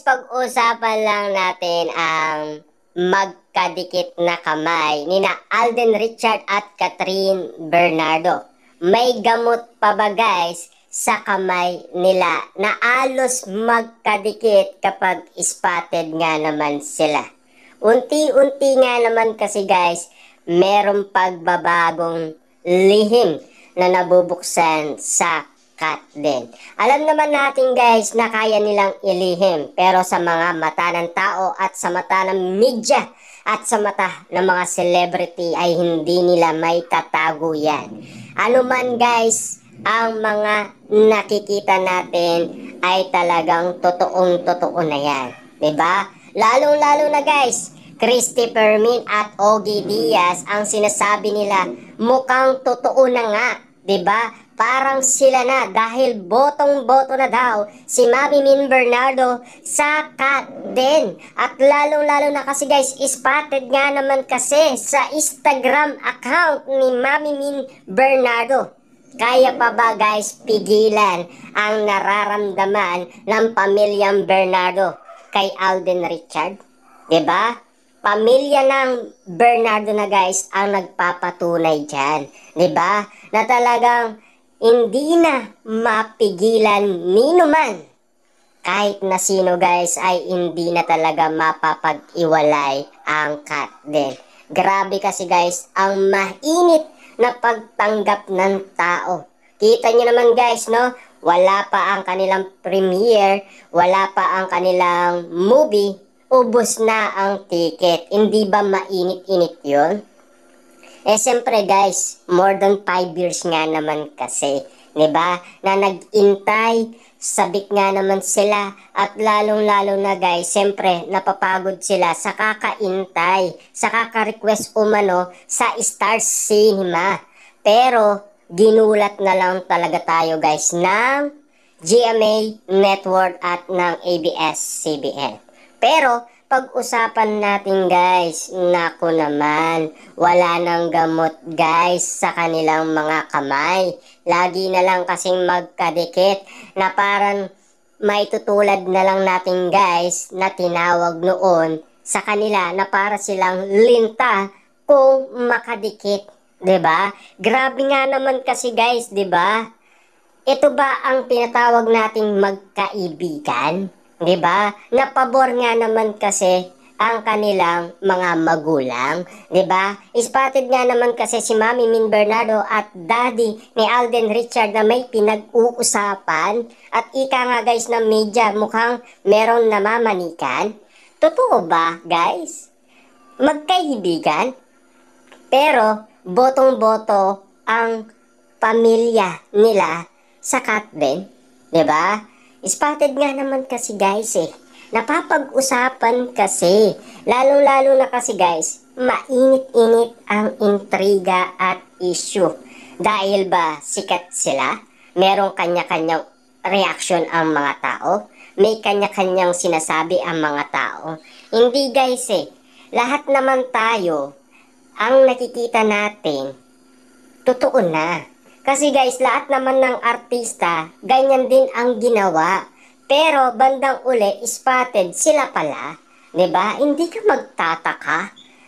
pag-usapan lang natin ang magkadikit na kamay nina Alden Richard at Catherine Bernardo. May gamot pa ba guys sa kamay nila na alos magkadikit kapag spotted nga naman sila? Unti-unti nga naman kasi guys, merong pagbabagong lihim na nabubuksan sa cat din. Alam naman natin guys na kaya nilang ilihim, pero sa mga mata ng tao at sa mata ng media at sa mata ng mga celebrity ay hindi nila may tatago yan. Ano man guys, ang mga nakikita natin ay talagang totoong-totoo na yan. Diba? Lalong-lalo na guys, Christy Fermin at Ogie Diaz, ang sinasabi nila mukhang totoo na nga. Diba? Parang sila na dahil botong-boto na daw si Mami Min Bernardo sa cat din. At lalong-lalo na kasi guys, spotted nga naman kasi sa Instagram account ni Mami Min Bernardo. Kaya pa ba guys pigilan ang nararamdaman ng pamilyang Bernardo kay Alden Richard? Diba? Pamilya ng Bernardo na guys ang nagpapatunay dyan. Diba? Na talagang hindi na mapigilan nino man. Kahit na sino guys ay hindi na talaga mapapag-iwalay ang cat din. Grabe kasi guys ang mainit na pagtanggap ng tao. Kita nyo naman guys, no? Wala pa ang kanilang premiere, wala pa ang kanilang movie, ubos na ang ticket. Hindi ba mainit-init yun? Eh siyempre guys, more than 5 years nga naman kasi, 'di ba? Na nag-intay, sabik nga naman sila at lalong-lalo na guys, siyempre napapagod sila sa kakaintay, sa kaka-request umano sa Star Cinema. Pero ginulat na lang talaga tayo guys ng GMA Network at ng ABS-CBN. Pero pag-usapan natin guys, naku naman, wala nang gamot guys sa kanilang mga kamay. Lagi na lang kasing magkadikit na parang may tutulad na lang natin guys na tinawag noon sa kanila na para silang linta kung makadikit. 'Di ba? Grabe nga naman kasi guys, 'di ba? Ito ba ang tinatawag nating magkaibigan? 'Di ba? Napabor nga naman kasi ang kanilang mga magulang, 'di ba? Spotted nga naman kasi si Mami Min Bernardo at Daddy ni Alden Richard na may pinag-uusapan at ika nga guys ng media mukhang merong namamanikan. Totoo ba, guys? Magkaibigan? Pero botong-boto ang pamilya nila sa cat din, 'di ba? Spotted nga naman kasi guys napapag-usapan kasi, lalo-lalo na kasi guys, mainit-init ang intriga at issue. Dahil ba sikat sila? Merong kanya-kanyang reaction ang mga tao? May kanya-kanyang sinasabi ang mga tao? Hindi guys lahat naman tayo, ang nakikita natin, totoo na. Kasi guys, lahat naman ng artista, ganyan din ang ginawa. Pero bandang uli, spotted sila pala. 'Di ba? Hindi ka magtataka.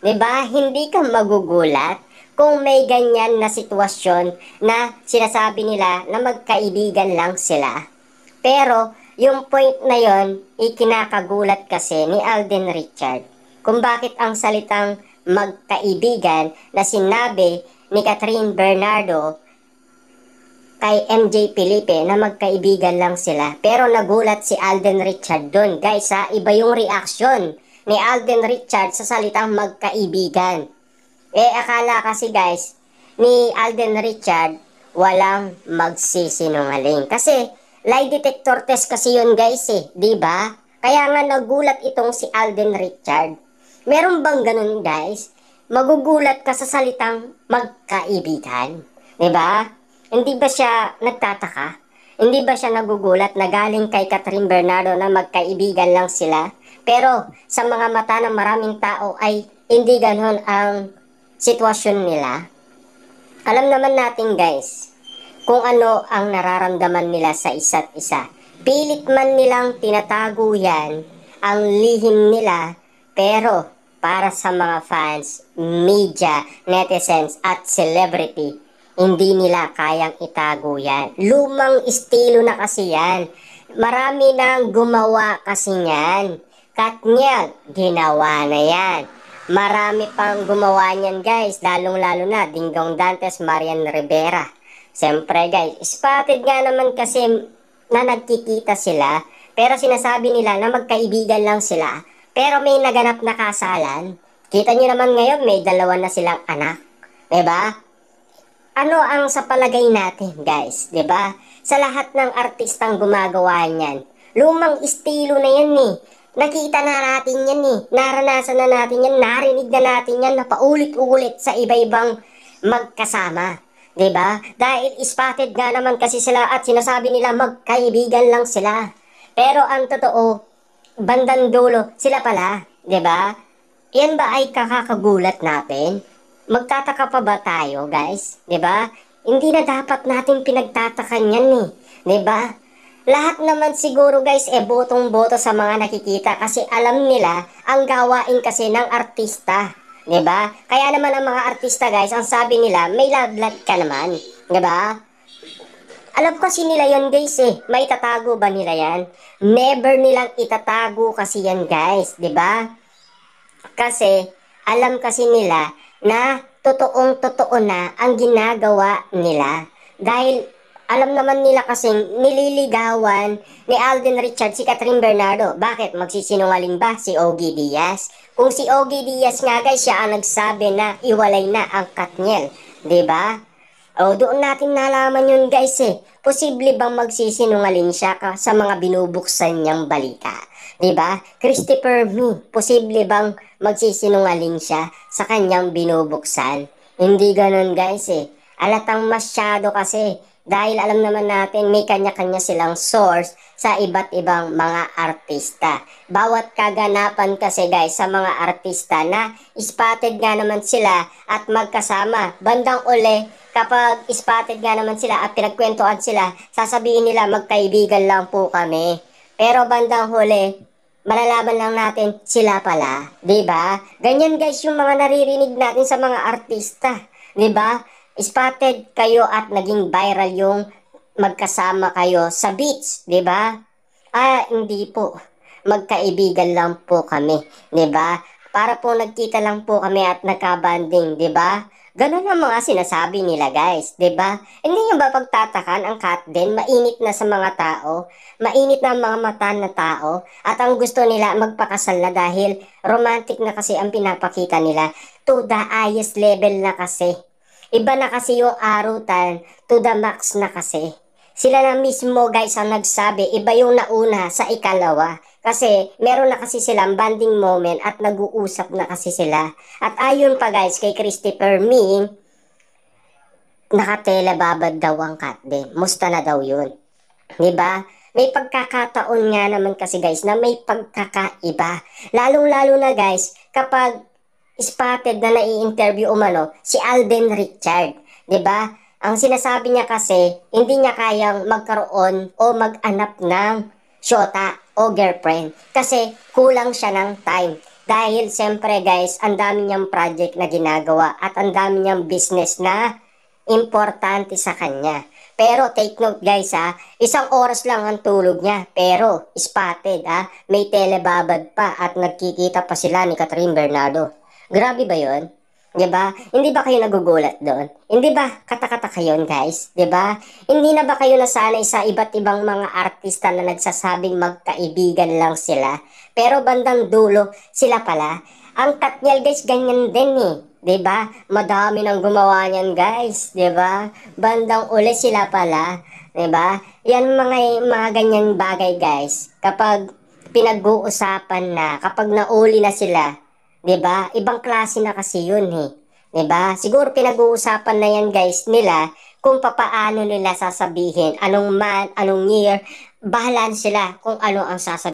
'Di ba? Hindi ka magugulat kung may ganyan na sitwasyon na sinasabi nila na magkaibigan lang sila. Pero yung point na yon, ikinakagulat kasi ni Alden Richard kung bakit ang salitang magkaibigan na sinabi ni Catherine Bernardo kay MJ Felipe na magkaibigan lang sila. Pero nagulat si Alden Richard doon. Guys iba yung reaction ni Alden Richard sa salitang magkaibigan. Akala kasi guys, ni Alden Richard, walang magsisinungaling. Kasi, lie detector test kasi yun guys diba? Kaya nga nagulat itong si Alden Richard. Meron bang ganun guys? Magugulat ka sa salitang magkaibigan. Diba? Hindi ba siya nagtataka? Hindi ba siya nagugulat na galing kay Catherine Bernardo na magkaibigan lang sila? Pero sa mga mata ng maraming tao ay hindi ganon ang sitwasyon nila. Alam naman natin guys, kung ano ang nararamdaman nila sa isa't isa. Pilit man nilang tinatago yan, ang lihim nila, pero para sa mga fans, media, netizens at celebrity, hindi nila kayang itago yan. Lumang estilo na kasi yan. Marami nang gumawa kasi yan. Katniel, ginawa na yan. Marami pang gumawa niyan guys, lalong-lalo na Dingdong Dantes, Marian Rivera. Siyempre guys, spotted nga naman kasi na nagkikita sila, pero sinasabi nila na magkaibigan lang sila. Pero may naganap na kasalan. Kita nyo naman ngayon, may dalawa na silang anak. 'Di ba? Ano ang sa palagay natin, guys? 'Di ba? Sa lahat ng artistang gumagawa niyan, lumang estilo na yan eh. Nakita na natin yan eh. Naranasan na natin yan, narinig na natin yan na paulit-ulit sa iba-ibang magkasama. 'Di ba? Dahil spotted nga naman kasi sila at sinasabi nila magkaibigan lang sila. Pero ang totoo, bandang dulo, sila pala, 'di ba? Yan ba ay kakakagulat natin? Magtataka pa ba tayo, guys? 'Di ba? Hindi na dapat natin pinagtatakan yan eh, 'di ba? Lahat naman siguro guys botong-boto sa mga nakikita kasi alam nila ang gawain kasi ng artista, 'di ba? Kaya naman ang mga artista guys, ang sabi nila, may love life ka naman, 'di ba? Alam kasi nila yon guys eh. May tatago ba nila yan? Never nilang itatago kasi yan guys, 'di ba? Kasi alam kasi nila na totoong-totoo na ang ginagawa nila. Dahil alam naman nila kasing nililigawan ni Alden Richards si Catherine Bernardo. Bakit? Magsisinungaling ba si Ogie Diaz? Kung si Ogie Diaz nga guys, siya ang nagsabi na iwalay na ang Katniel. 'Di ba? O doon natin nalaman yun guys eh. Posible bang magsisinungaling siya sa mga binubuksan niyang balita? 'Di ba? Christopher Me, posible bang magsisinungaling siya sa kanyang binubuksan? Hindi ganun guys eh. Alatang masyado kasi dahil alam naman natin may kanya-kanya silang source sa iba't ibang mga artista. Bawat kaganapan kasi guys sa mga artista na spotted nga naman sila at magkasama. Bandang uli, kapag spotted nga naman sila at pinagkwentuhan sila, sasabihin nila magkaibigan lang po kami. Pero bandang huli, malalaman lang natin sila pala, 'di ba? Ganyan guys yung mga naririnig natin sa mga artista, 'di ba? Spotted kayo at naging viral yung magkasama kayo sa beach, 'di ba? Ah, hindi po. Magkaibigan lang po kami, 'di ba? Para po nagkita lang po kami at nagka-bonding, 'di ba? Ganun ang mga sinasabi nila, guys, 'di ba? Hindi niyo ba pagtatakan ang cat din mainit na sa mga tao, mainit na ang mga mata na tao, at ang gusto nila magpakasal na dahil romantic na kasi ang pinapakita nila, to the highest level na kasi. Iba na kasi yung arutan, to the max na kasi. Sila na mismo guys ang nagsabi, iba yung nauna sa ikalawa. Kasi meron na kasi silang bonding moment at nag-uusap na kasi sila. At ayon pa guys kay Christopher Me, nakatelebabad daw ang cat din. Musta na daw yun. 'Di ba? May pagkakataon nga naman kasi guys na may pagkakaiba. Lalong-lalo na guys kapag spotted na nai-interview umano si Alden Richard, 'di ba? Ang sinasabi niya kasi hindi niya kayang magkaroon o mag-anap ng syota o girlfriend kasi kulang siya ng time. Dahil siyempre guys, ang dami niyang project na ginagawa at ang dami niyang business na importante sa kanya. Pero take note guys ha, 1 oras lang ang tulog niya. Pero spotted ha, may telebabad pa at nagkikita pa sila ni Catherine Bernardo. Grabe ba yun? 'Di ba? Hindi ba kayo nagugulat doon? Hindi ba kata-kata kayo guys? 'Di ba? Hindi na ba kayo nasanay sa iba't ibang mga artista na nagsasabing magkaibigan lang sila? Pero bandang dulo, sila pala. Ang Katniel guys, ganyan din eh. 'Di ba? Madami nang gumawa niyan guys, 'di ba? Bandang uli sila pala, 'di ba? Yan mga ganyan bagay guys. Kapag pinag-uusapan na, kapag nauli na sila, 'di ba? Ibang klase na kasi 'yun eh. 'Di ba? Siguro pinag-uusapan na 'yan guys nila kung papaano nila sasabihin, anong month, anong year, bahala sila kung ano ang sasabihin.